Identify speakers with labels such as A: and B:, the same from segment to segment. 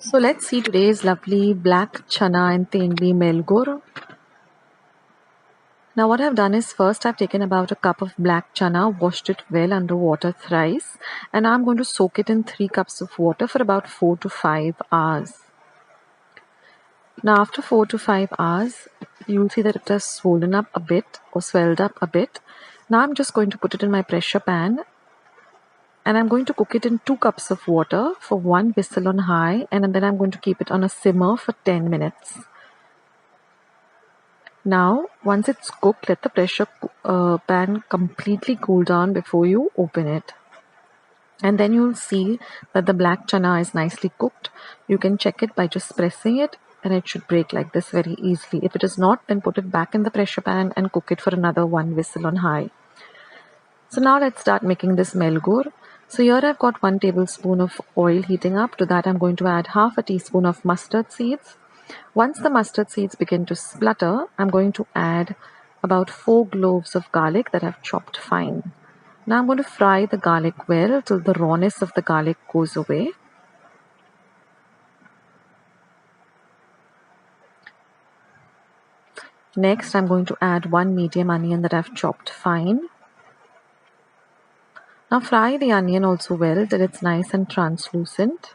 A: So let's see today's lovely black chana and tendli Melgor. Now what I've done is first I've taken about a cup of black chana, washed it well under water thrice, and I'm going to soak it in 3 cups of water for about 4 to 5 hours. Now after 4 to 5 hours, you'll see that it has swollen up a bit or swelled up a bit. Now I'm just going to put it in my pressure pan, and I'm going to cook it in 2 cups of water for 1 whistle on high, and then I'm going to keep it on a simmer for 10 minutes. Now, once it's cooked, let the pressure pan completely cool down before you open it. And then you'll see that the black chana is nicely cooked. You can check it by just pressing it, and it should break like this very easily. If it is not, then put it back in the pressure pan and cook it for another 1 whistle on high. So now let's start making this melgor. So here I've got 1 tablespoon of oil heating up. To that I'm going to add half a teaspoon of mustard seeds. Once the mustard seeds begin to splutter, I'm going to add about 4 cloves of garlic that I've chopped fine. Now I'm going to fry the garlic well till the rawness of the garlic goes away. Next, I'm going to add 1 medium onion that I've chopped fine. Now fry the onion also well till it's nice and translucent.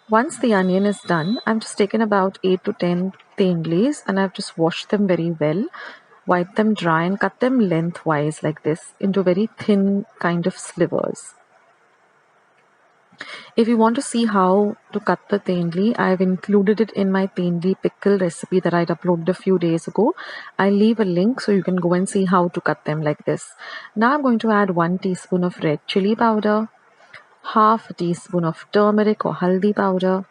A: Once the onion is done, I've just taken about 8 to 10 tendlis and I've just washed them very well, wiped them dry and cut them lengthwise like this into very thin kind of slivers. If you want to see how to cut the tendli, I've included it in my tendli pickle recipe that I'd uploaded a few days ago. I'll leave a link so you can go and see how to cut them like this. Now I'm going to add 1 teaspoon of red chili powder, half a teaspoon of turmeric or haldi powder,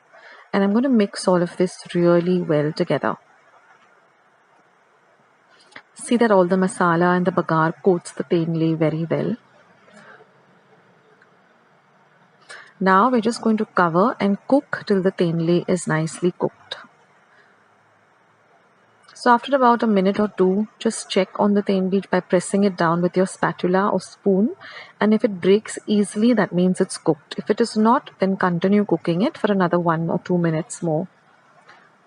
A: and I'm going to mix all of this really well together. See that all the masala and the bagar coats the tendli very well. Now we're just going to cover and cook till the tendli is nicely cooked. So after about a minute or two, just check on the tendli by pressing it down with your spatula or spoon, and if it breaks easily, that means it's cooked. If it is not, then continue cooking it for another 1 or 2 minutes more.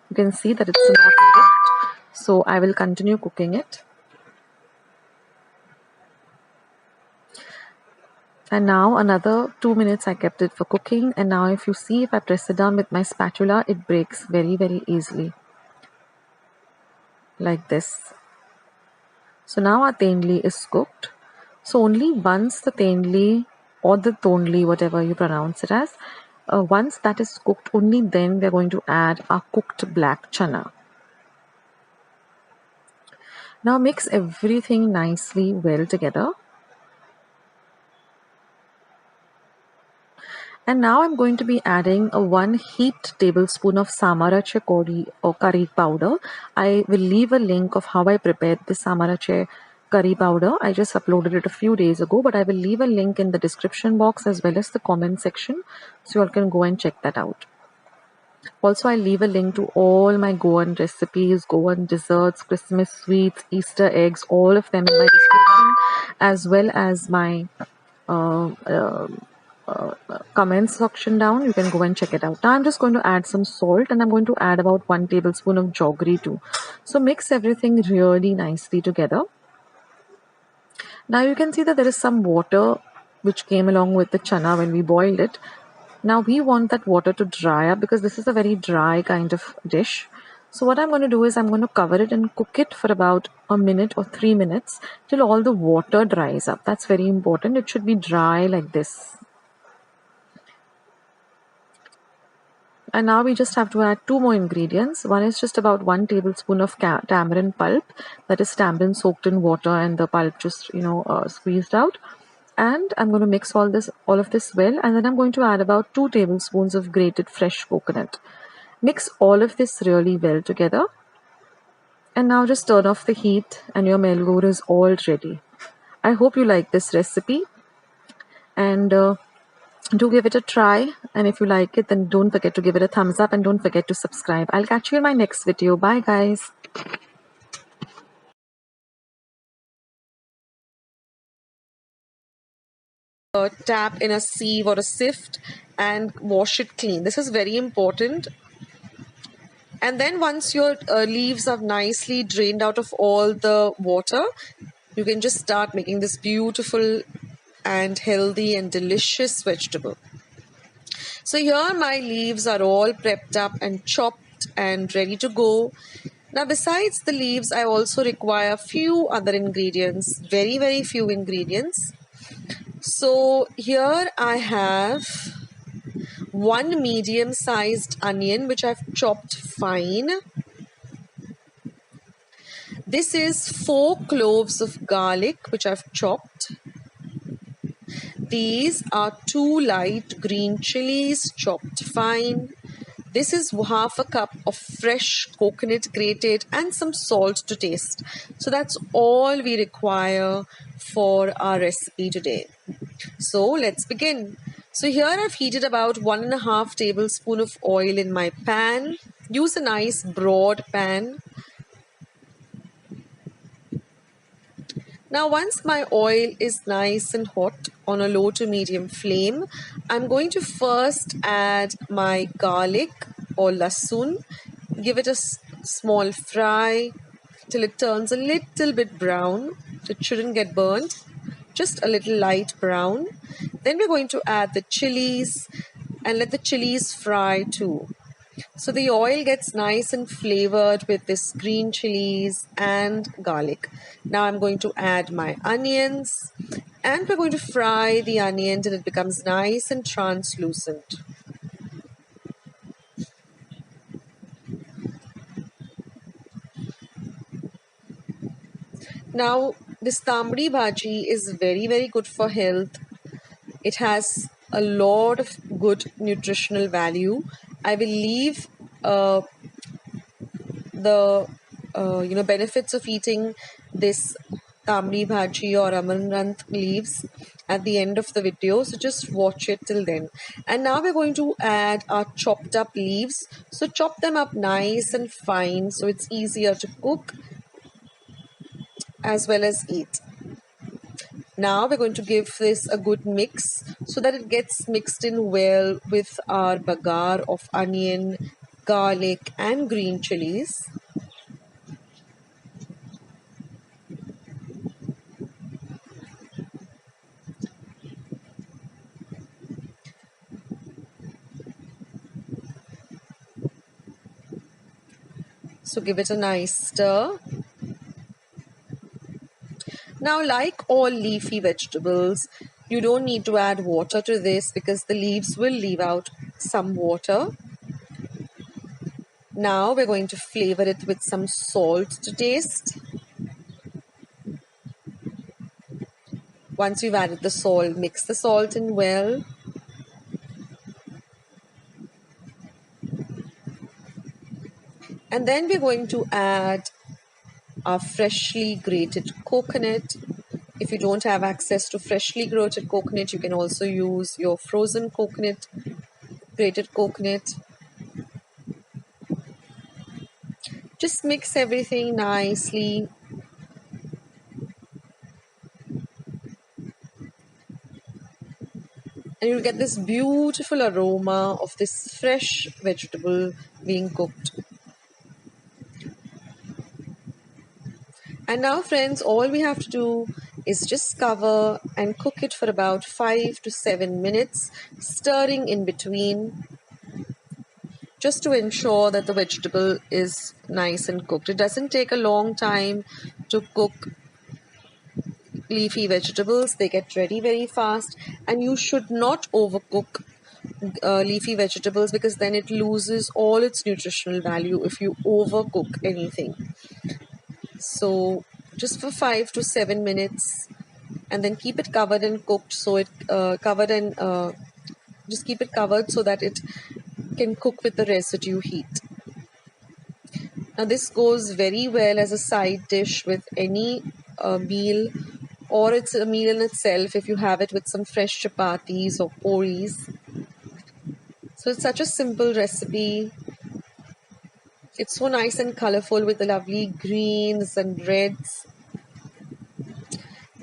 A: You can see that it's not cooked, so I will continue cooking it. And now another 2 minutes I kept it for cooking, and now if you see, if I press it down with my spatula, it breaks very easily. Like this. So now our tendli is cooked. So only once the tendli or the tondli, whatever you pronounce it as, once that is cooked, only then we are going to add our cooked black chana. Now mix everything nicely well together. And now I'm going to be adding a 1 heaped tablespoon of samarache curry powder. I will leave a link of how I prepared the samarache curry powder. I just uploaded it a few days ago, but I will leave a link in the description box as well as the comment section, so you all can go and check that out. Also, I'll leave a link to all my Goan recipes, Goan desserts, Christmas sweets, Easter eggs, all of them in my description, as well as my comments section down. You can go and check it out. Now I'm just going to add some salt, and I'm going to add about 1 tablespoon of jaggery too. So mix everything really nicely together. Now you can see that there is some water which came along with the chana when we boiled it. Now we want that water to dry up because this is a very dry kind of dish. So what I'm going to do is I'm going to cover it and cook it for about a minute or 3 minutes till all the water dries up. That's very important. It should be dry like this. And now we just have to add 2 more ingredients. One is just about 1 tablespoon of tamarind pulp, that is tamarind soaked in water and the pulp just squeezed out. And I'm going to mix all of this well, and then I'm going to add about 2 tablespoons of grated fresh coconut. Mix all of this really well together. And now just turn off the heat and your melgor is all ready. I hope you like this recipe, and do give it a try, and if you like it, then don't forget to give it a thumbs up and don't forget to subscribe. I'll catch you in my next video. Bye guys. tap in a sieve or a sift and wash it clean. This is very important. And then once your leaves are nicely drained out of all the water, you can just start making this beautiful and healthy and delicious vegetable. So here my leaves are all prepped up and chopped and ready to go. Now besides the leaves, I also require few other ingredients, very few ingredients. So here I have one medium-sized onion which I've chopped fine. This is 4 cloves of garlic which I've chopped. These are 2 light green chilies chopped fine. This is half a cup of fresh coconut grated and some salt to taste. So that's all we require for our recipe today. So let's begin. So here I've heated about 1.5 tablespoons of oil in my pan. Use a nice broad pan. Now once my oil is nice and hot on a low to medium flame, I'm going to first add my garlic or lasun. Give it a small fry till it turns a little bit brown. It shouldn't get burnt, just a little light brown. Then we're going to add the chilies and let the chilies fry too. So the oil gets nice and flavored with this green chilies and garlic. Now I'm going to add my onions and we're going to fry the onion till it becomes nice and translucent. Now this Chana Bhaji is very good for health. It has a lot of good nutritional value. I will leave the benefits of eating this Chana Bhaji or amaranth leaves at the end of the video, so just watch it till then. And now we're going to add our chopped up leaves. So chop them up nice and fine so it's easier to cook as well as eat. Now we're going to give this a good mix so that it gets mixed in well with our bagar of onion, garlic and green chilies. So give it a nice stir. Now, like all leafy vegetables, you don't need to add water to this because the leaves will leave out some water. Now we're going to flavor it with some salt to taste. Once you've added the salt, mix the salt in well. And then we're going to add our freshly grated coconut. If you don't have access to freshly grated coconut, you can also use your frozen coconut, grated coconut. Just mix everything nicely. And you'll get this beautiful aroma of this fresh vegetable being cooked. And now friends, all we have to do is just cover and cook it for about 5 to 7 minutes, stirring in between, just to ensure that the vegetable is nice and cooked. It doesn't take a long time to cook leafy vegetables. They get ready very fast, and you should not overcook leafy vegetables because then it loses all its nutritional value if you overcook anything. So just for 5 to 7 minutes, and then keep it covered and cooked. So it just keep it covered so that it can cook with the residue heat. Now this goes very well as a side dish with any meal, or it's a meal in itself if you have it with some fresh chapatis or puris. So it's such a simple recipe. It's so nice and colorful with the lovely greens and reds.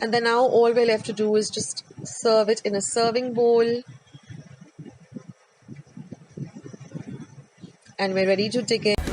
A: And then now all we're left to do is just serve it in a serving bowl. And we're ready to dig in.